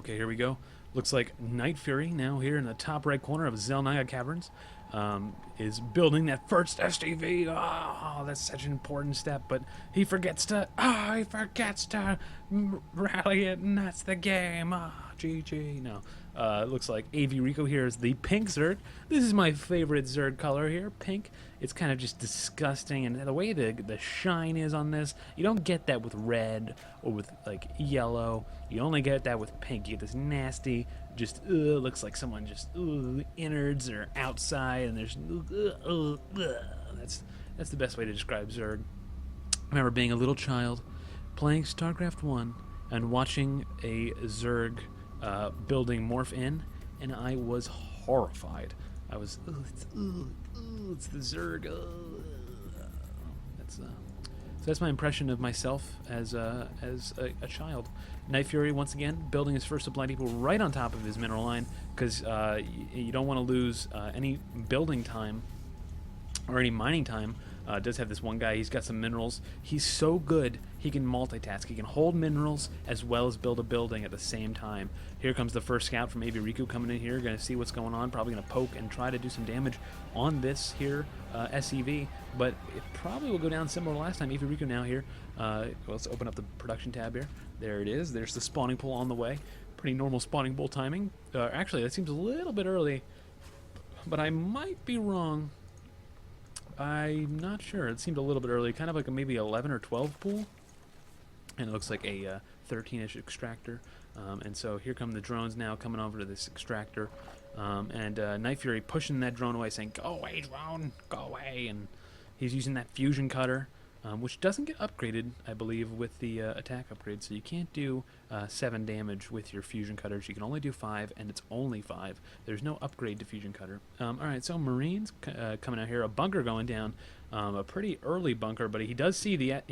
Okay, here we go. Looks like NightFury now here in the top right corner of Zelnaya Caverns is building that first STV. Oh, that's such an important step, but he forgets to. Oh, he forgets to rally it, and that's the game. GG. No. It looks like AvRiku here is the pink Zerg. This is my favorite Zerg color here, pink. It's kind of just disgusting, and the way the shine is on this, you don't get that with red or with like yellow. You only get that with pink. You get this nasty, just looks like someone just innards or outside, and there's that's the best way to describe Zerg. I remember being a little child, playing StarCraft 1 and watching a Zerg building morph in, and I was horrified. I was, it's the Zerg. So that's my impression of myself as a child. NightFury, once again, building his first supply depot right on top of his mineral line, because you don't want to lose any building time or any mining time. Does have this one guy, he's got some minerals. He's so good, he can multitask. He can hold minerals as well as build a building at the same time. Here comes the first scout from AvRiku coming in here, going to see what's going on, probably going to poke and try to do some damage on this here SEV, but it probably will go down similar to last time. AvRiku now here. Let's open up the production tab here. There it is. There's the spawning pool on the way. Pretty normal spawning pool timing. Actually, that seems a little bit early, but I might be wrong. I'm not sure. It seemed a little bit early, kind of like a maybe 11 or 12 pool. And it looks like a 13-ish extractor. And so here come the drones now coming over to this extractor. And NightFury pushing that drone away, saying, "Go away, drone, go away." And he's using that fusion cutter, which doesn't get upgraded, I believe, with the attack upgrade. So you can't do 7 damage with your fusion cutters. You can only do 5, and it's only 5. There's no upgrade to fusion cutter. All right, so Marines coming out here. A bunker going down, a pretty early bunker, but he does see the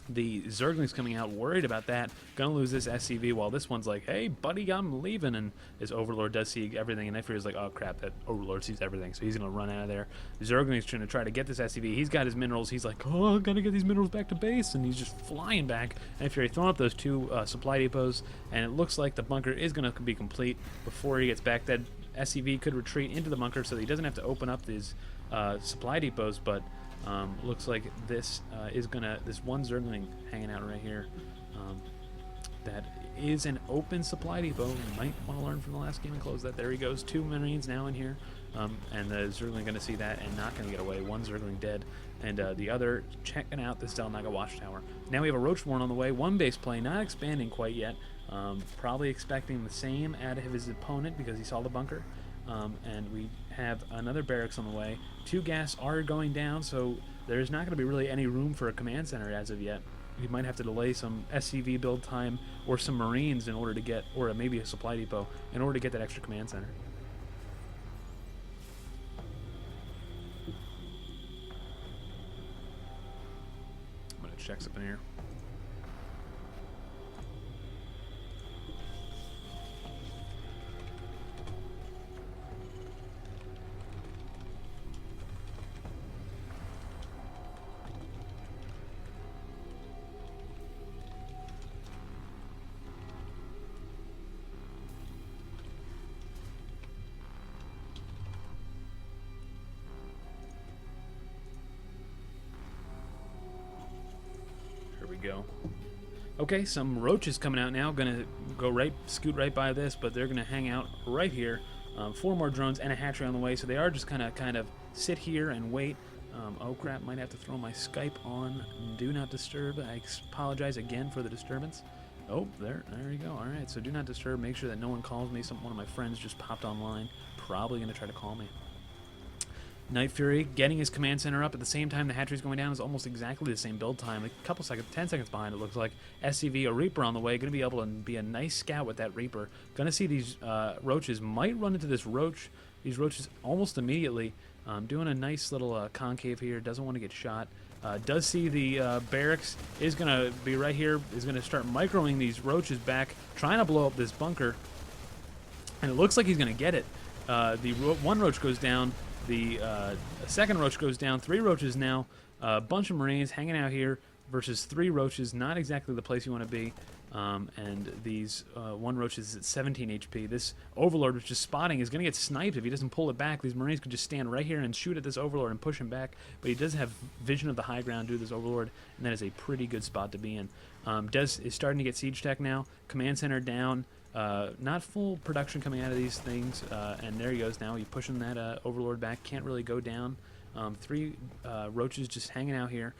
Zerglings coming out, worried about that. Gonna lose this SCV, while this one's like, "Hey, buddy, I'm leaving." And his Overlord does see everything, and NightFury is like, "Oh, crap, that Overlord sees everything." So he's gonna run out of there. Zergling's trying to try to get this SCV. He's got his minerals. He's like, "Oh, I gotta get these minerals back to base." And he's just flying back. NightFury throwing up those 2 supply depots, and it looks like the bunker is gonna be complete before he gets back. That SCV could retreat into the bunker so that he doesn't have to open up these supply depots, but looks like this is gonna, this one Zergling hanging out right here, that is an open supply depot. You might want to learn from the last game and close that. There he goes, 2 Marines now in here, and the Zergling gonna see that and not gonna get away. One Zergling dead, and the other checking out this Zelnaya watchtower. Now we have a Roachborn on the way, 1 base play, not expanding quite yet. Probably expecting the same out of his opponent because he saw the bunker. And we have another barracks on the way. 2 gas are going down, so there's not going to be really any room for a command center as of yet. We might have to delay some SCV build time or some Marines in order to get, or maybe a supply depot, in order to get that extra command center. I'm going to check something here. Go. Okay, some roaches coming out now. Gonna go right, scoot right by this, but they're gonna hang out right here. 4 more drones and a hatchery on the way, so they are just kind of sit here and wait. Oh crap! Might have to throw my Skype on do not disturb. I apologize again for the disturbance. Oh, there you go. All right, so do not disturb. Make sure that no one calls me. One of my friends just popped online. Probably gonna try to call me. NightFury getting his command center up at the same time the hatchery's going down is almost exactly the same build time. A couple seconds, 10 seconds behind it looks like. SCV, a Reaper on the way, going to be able to be a nice scout with that Reaper. Going to see these roaches, might run into this roach, these roaches almost immediately. Doing a nice little concave here, doesn't want to get shot. Does see the barracks, is going to be right here, is going to start microing these roaches back, trying to blow up this bunker. And it looks like he's going to get it. The 1 roach goes down. The second roach goes down. 3 roaches now. A bunch of Marines hanging out here versus 3 roaches. Not exactly the place you want to be. And these one Roach is at 17 HP. This Overlord, which is spotting, is going to get sniped if he doesn't pull it back. These Marines could just stand right here and shoot at this Overlord and push him back, but he does have vision of the high ground due to this Overlord, and that is a pretty good spot to be in. Is starting to get Siege Tech now. Command Center down. Not full production coming out of these things, and there he goes now. He's pushing that Overlord back. Can't really go down. 3 Roaches just hanging out here.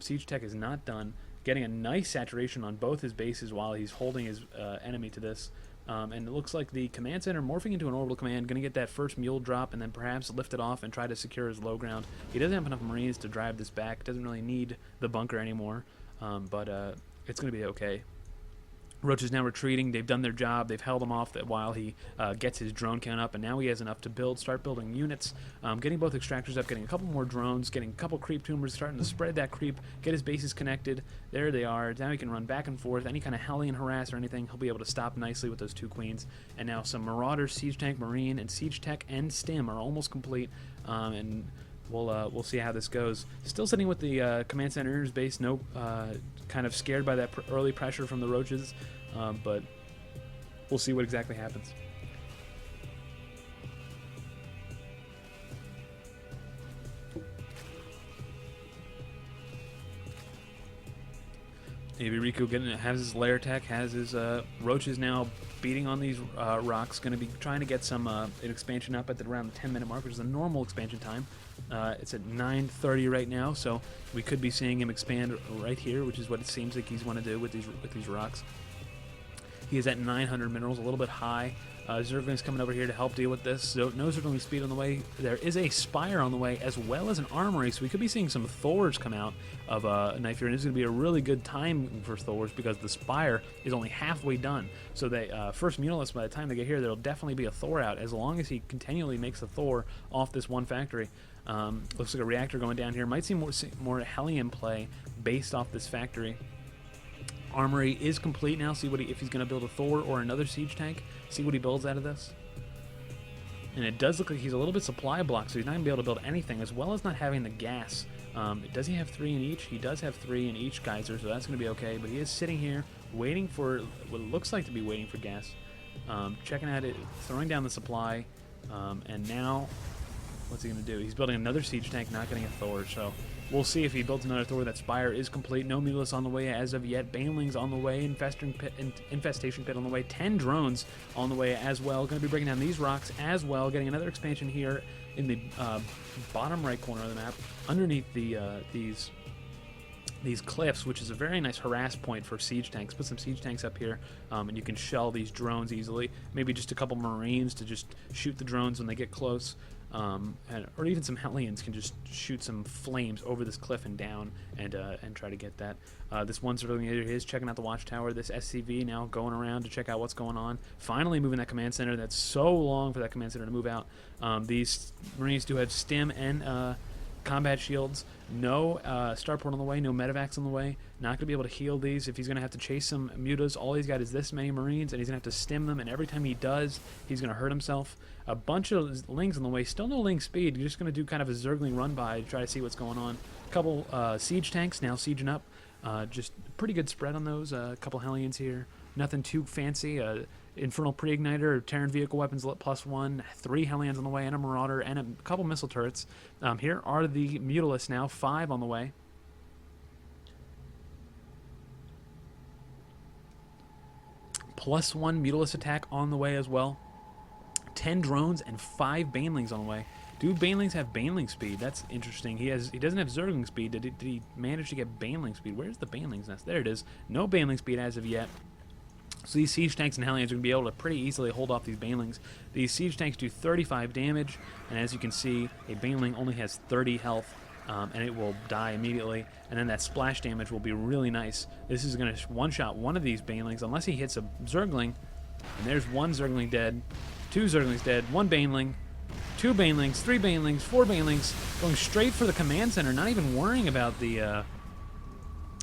Siege Tech is not done. Getting a nice saturation on both his bases while he's holding his enemy to this. And it looks like the command center morphing into an orbital command, going to get that first mule drop and then perhaps lift it off and try to secure his low ground. He doesn't have enough Marines to drive this back. Doesn't really need the bunker anymore, but it's going to be okay. Roach is now retreating. They've done their job. They've held him off while he gets his drone count up, and now he has enough to start building units, getting both extractors up, getting a couple more drones, getting a couple creep tumors, starting to spread that creep, get his bases connected. There they are. Now he can run back and forth. Any kind of Hellion harass or anything, he'll be able to stop nicely with those 2 queens. And now some Marauders, Siege Tank, Marine, and Siege Tech and Stim are almost complete, and we'll see how this goes. Still sitting with the command center's base, no kind of scared by that early pressure from the Roaches, but we'll see what exactly happens. AvRiku has his lair attack, has his Roaches now beating on these rocks. Going to be trying to get some an expansion up at around the 10-minute mark, which is a normal expansion time. It's at 9:30 right now, so we could be seeing him expand right here, which is what it seems like he's want to do with these rocks. He is at 900 minerals, a little bit high. Zergling's coming over here to help deal with this. So no Zergling speed on the way. There is a Spire on the way, as well as an Armory, so we could be seeing some Thors come out of NightFury, and this is going to be a really good time for Thors because the Spire is only halfway done. So they first Munilist, by the time they get here, there'll definitely be a Thor out, as long as he continually makes a Thor off this one factory. Looks like a reactor going down here. Might see more Hellion play based off this factory. Armory is complete now. See what if he's going to build a Thor or another Siege Tank. See what he builds out of this. And it does look like he's a little bit supply blocked, so he's not going to be able to build anything, as well as not having the gas. Does he have 3 in each? He does have 3 in each geyser, so that's going to be okay. But he is sitting here waiting for what looks like to be waiting for gas. Checking out it, throwing down the supply, and now what's he going to do? He's building another Siege Tank, not getting a Thor, so we'll see if he builds another Thor. That Spire is complete. No Mutalisk on the way as of yet. Banelings on the way. Infestation Pit on the way. 10 drones on the way as well. Going to be breaking down these rocks as well. Getting another expansion here in the bottom right corner of the map, underneath these cliffs, which is a very nice harass point for Siege Tanks. Put some Siege Tanks up here, and you can shell these drones easily. Maybe just a couple Marines to just shoot the drones when they get close. Or even some Hellions can just shoot some flames over this cliff and down and try to get that. This one Zergling is checking out the watchtower. This SCV now going around to check out what's going on. Finally moving that command center. That's so long for that command center to move out. These Marines do have stim and combat shields. No starport on the way, no medevacs on the way. Not going to be able to heal these. If he's going to have to chase some mutas, all he's got is this many Marines, and he's going to have to stim them, and every time he does, he's going to hurt himself. A bunch of Lings on the way. Still no Ling speed. You're just going to do kind of a Zergling run by to try to see what's going on. A couple Siege Tanks now sieging up. Just pretty good spread on those. A couple Hellions here. Nothing too fancy. Infernal Pre-Igniter, Terran Vehicle Weapons +1, 3 Hellions on the way, and a Marauder, and a couple missile turrets. Here are the Mutalisks now, 5 on the way. +1 Mutalist attack on the way as well. 10 drones and 5 Banelings on the way. Do Banelings have Baneling speed? That's interesting. He doesn't have Zergling speed. Did he manage to get Baneling speed? Where's the Banelings nest? There it is. No Baneling speed as of yet. So these Siege Tanks and Hellions are going to be able to pretty easily hold off these Banelings. These Siege Tanks do 35 damage, and as you can see, a Baneling only has 30 health, and it will die immediately. And then that splash damage will be really nice. This is going to one-shot one of these Banelings, unless he hits a Zergling. And there's 1 Zergling dead, 2 Zerglings dead, 1 Baneling, 2 Banelings, 3 Banelings, 4 Banelings, going straight for the command center, not even worrying about the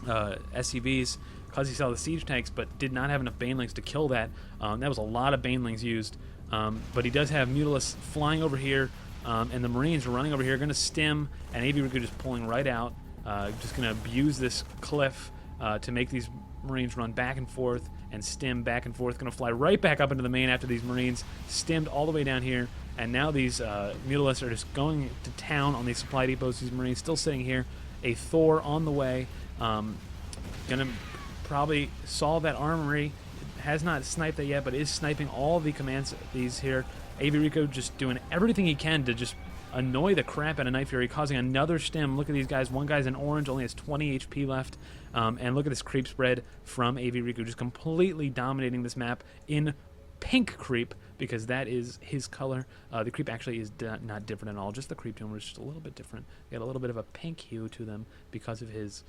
SCVs, because he saw the Siege Tanks, but did not have enough Banelings to kill that. That was a lot of Banelings used. But he does have Mutalisks flying over here, and the Marines are running over here, going to stim, and AvRiku just pulling right out. Just going to abuse this cliff to make these Marines run back and forth and stim back and forth. Going to fly right back up into the main after these Marines stimmed all the way down here. And now these Mutalisks are just going to town on these supply depots. These Marines still sitting here. A Thor on the way. Going to probably solve that armory. Has not sniped that yet, but is sniping all the commands. These here. AvRiku just doing everything he can to just annoy the crap out of NightFury, causing another stim. Look at these guys. One guy's in orange, only has 20 HP left. And look at this creep spread from AvRiku, just completely dominating this map in pink creep, because that is his color. The creep actually is not different at all. Just the creep tone was just a little bit different. Got a little bit of a pink hue to them because of his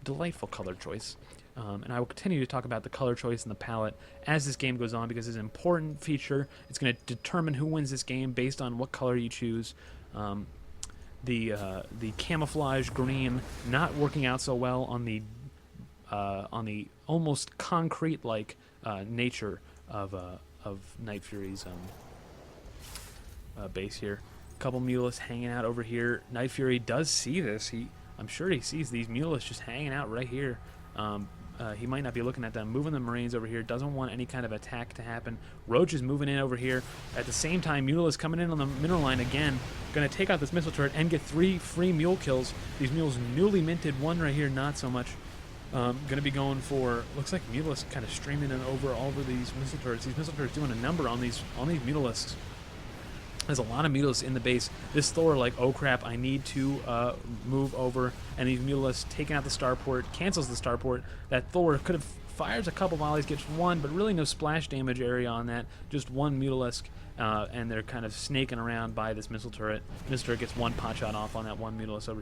delightful color choice. And I will continue to talk about the color choice and the palette as this game goes on, because it's an important feature. It's going to determine who wins this game based on what color you choose. The camouflage green not working out so well on the almost concrete-like nature of NightFury's base here. A couple Mutalisks hanging out over here. NightFury does see this. I'm sure he sees these Mutalisks just hanging out right here. He might not be looking at them. Moving the Marines over here. Doesn't want any kind of attack to happen. Roach is moving in over here. At the same time, Mutalisks coming in on the mineral line again. Going to take out this missile turret and get 3 free mule kills. These mules newly minted. One right here, not so much. Going to be going for, looks like Mutalisks kind of streaming in over all of these missile turrets. These missile turrets doing a number on these Mutalisks. There's a lot of Mutalisks in the base. This Thor, like, oh crap, I need to move over. And these Mutalisks taking out the starport, cancels the starport. That Thor could have fires a couple volleys, gets one, but really no splash damage area on that. Just one Mutalisk, and they're kind of snaking around by this missile turret. Missile turret gets one pot shot off on that one Mutalisk over here.